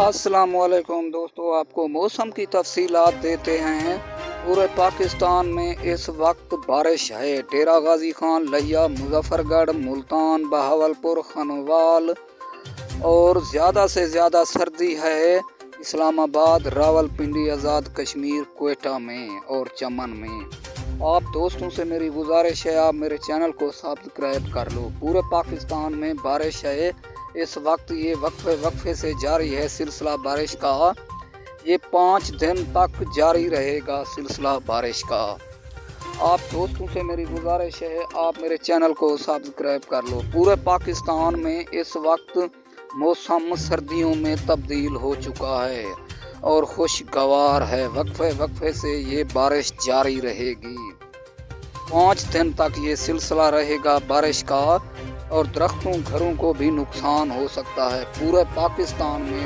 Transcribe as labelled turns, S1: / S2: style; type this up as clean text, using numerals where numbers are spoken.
S1: अस्सलामुअलैकुम दोस्तों, आपको मौसम की तफसीलात देते हैं। पूरे पाकिस्तान में इस वक्त बारिश है। डेरा गाजी खान, लिया, मुजफ्फरगढ़, मुल्तान, बहावलपुर, खनवाल और ज़्यादा से ज़्यादा सर्दी है इस्लामाबाद, रावलपिंडी, आज़ाद कश्मीर, क्वेटा में और चमन में। आप दोस्तों से मेरी गुजारिश है, आप मेरे चैनल को सब्सक्राइब कर लो। पूरे पाकिस्तान में बारिश है इस वक्त। ये वक्फे से जारी है सिलसिला बारिश का। ये 5 दिन तक जारी रहेगा सिलसिला बारिश का। आप दोस्तों से मेरी गुजारिश है, आप मेरे चैनल को सब्सक्राइब कर लो। पूरे पाकिस्तान में इस वक्त मौसम सर्दियों में तब्दील हो चुका है और खुशगवार है। वक्फे से ये बारिश जारी रहेगी। 5 दिन तक ये सिलसिला रहेगा बारिश का और दरख्तों, घरों को भी नुकसान हो सकता है। पूरे पाकिस्तान में